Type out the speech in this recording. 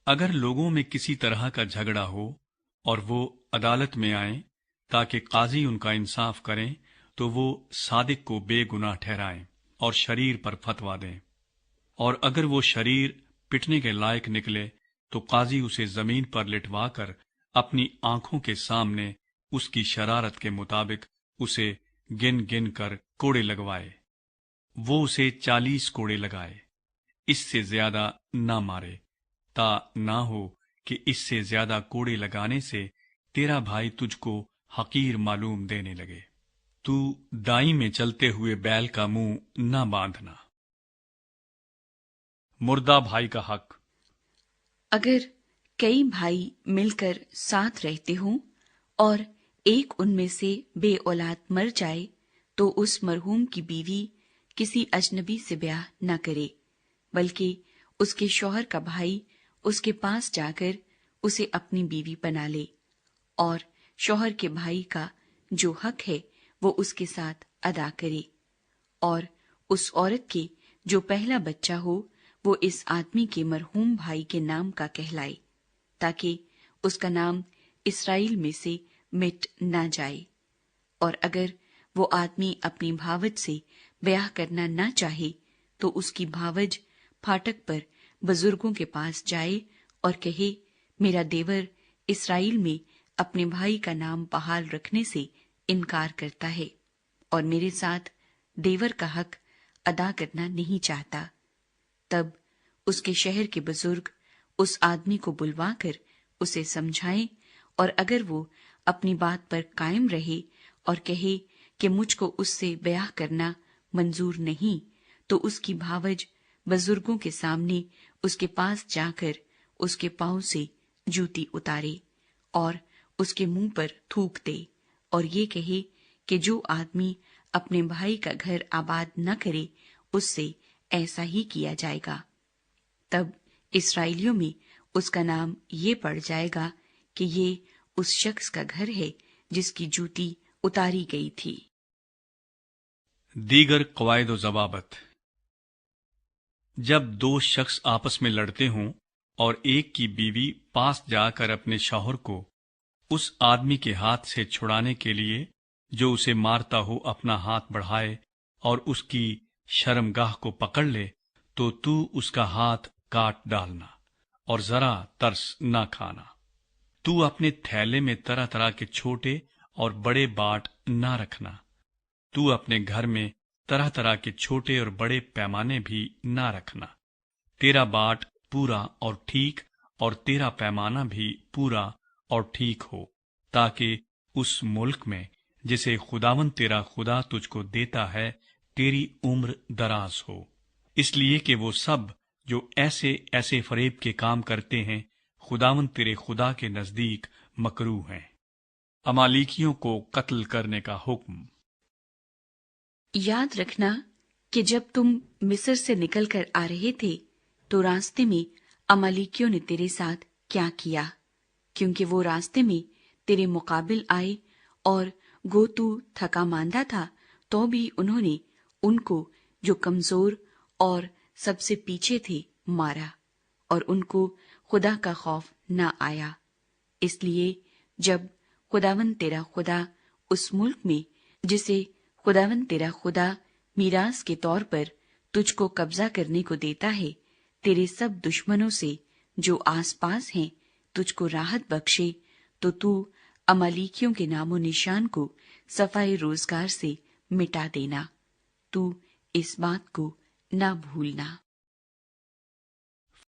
اگر لوگوں میں کسی طرح کا جھگڑا ہو اور وہ عدالت میں آئیں تاکہ قاضی ان کا انصاف کریں تو وہ صادق کو بے گناہ ٹھہرائیں اور شریر پر فتویٰ دیں، اور اگر وہ شریر پٹنے کے لائق نکلے تو قاضی اسے زمین پر لٹوا کر اپنی آنکھوں کے سامنے اس کی شرارت کے مطابق اسے گن گن کر کوڑے لگوائے۔ وہ اسے 40 کوڑے لگائے، اس سے زیادہ نہ مارے، تا نہ ہو کہ اس سے زیادہ کوڑے لگانے سے تیرا بھائی تجھ کو حقیر معلوم دینے لگے۔ تو دائیں میں چلتے ہوئے بیل کا منہ نہ باندھنا۔ مردہ بھائی کا حق۔ اگر کئی بھائی مل کر ساتھ رہتے ہوں اور ایک ان میں سے بے اولاد مر جائے تو اس مرحوم کی بیوی کسی اجنبی سے بیاہ نہ کرے، بلکہ اس کے شوہر کا بھائی اس کے پاس جا کر اسے اپنی بیوی بنا لے، اور شوہر کے بھائی کا جو حق ہے وہ اس کے ساتھ ادا کرے، اور اس عورت کے جو پہلا بچہ ہو وہ اس آدمی کے مرحوم بھائی کے نام کا کہلائے، تاکہ اس کا نام اسرائیل میں سے مٹ نہ جائے۔ اور اگر وہ آدمی اپنی بھاوج سے بیاہ کرنا نہ چاہے تو اس کی بھاوج پھاٹک پر بزرگوں کے پاس جائے اور کہے، میرا دیور اسرائیل میں اپنے بھائی کا نام بحال رکھنے سے انکار کرتا ہے اور میرے ساتھ دیور کا حق ادا کرنا نہیں چاہتا۔ تب اس کے شہر کے بزرگ اس آدمی کو بلوا کر اسے سمجھائیں، اور اگر وہ اپنی بات پر قائم رہے اور کہے کہ مجھ کو اس سے بیاہ کرنا منظور نہیں، تو اس کی بھاوج بزرگوں کے سامنے اس کے پاس جا کر اس کے پاؤں سے جوتی اتارے اور اس کے منہ پر تھوک دے، اور یہ کہے کہ جو آدمی اپنے بھائی کا گھر آباد نہ کرے اس سے ایسا ہی کیا جائے گا۔ تب اسرائیلیوں میں اس کا نام یہ پڑ جائے گا کہ یہ اس شخص کا گھر ہے جس کی جوتی اتاری گئی تھی۔ دیگر قواعد و ضوابط۔ جب دو شخص آپس میں لڑتے ہوں اور ایک کی بیوی پاس جا کر اپنے شوہر کو اس آدمی کے ہاتھ سے چھڑانے کے لیے جو اسے مارتا ہو اپنا ہاتھ بڑھائے اور اس کی شرمگاہ کو پکڑ لے تو اس کا ہاتھ کاٹ ڈالنا اور ذرا ترس نہ کھانا۔ تو اپنے تھیلے میں طرح طرح کے چھوٹے اور بڑے باٹ نہ رکھنا۔ تو اپنے گھر میں طرح طرح کے چھوٹے اور بڑے پیمانے بھی نہ رکھنا۔ تیرا باٹ پورا اور ٹھیک اور تیرا پیمانہ بھی پورا اور ٹھیک ہو، تاکہ اس ملک میں جسے خداوند تیرا خدا تجھ کو دیتا ہے تیری عمر دراز ہو، اس لیے کہ وہ سب جو ایسے ایسے فریب کے کام کرتے ہیں خداوند تیرے خدا کے نزدیک مکروہ ہیں۔ امالیکیوں کو قتل کرنے کا حکم۔ یاد رکھنا کہ جب تم مصر سے نکل کر آ رہے تھے تو راستے میں امالیکیوں نے تیرے ساتھ کیا کیا، کیونکہ وہ راستے میں تیرے مقابل آئے اور گو تو تھکا ماندہ تھا تو بھی انہوں نے ان کو جو کمزور اور سب سے پیچھے تھے مارا، اور ان کو خدا کا خوف نہ آیا۔ اس لیے جب خداوند تیرا خدا اس ملک میں جسے خداوند تیرا خدا میراث کے طور پر تجھ کو قبضہ کرنے کو دیتا ہے، تیرے سب دشمنوں سے جو آس پاس ہیں تجھ کو راحت بخشے، تو امالیکیوں کے نام و نشان کو صفائے روزگار سے مٹا دینا۔ تو اس بات کو نہ بھولنا۔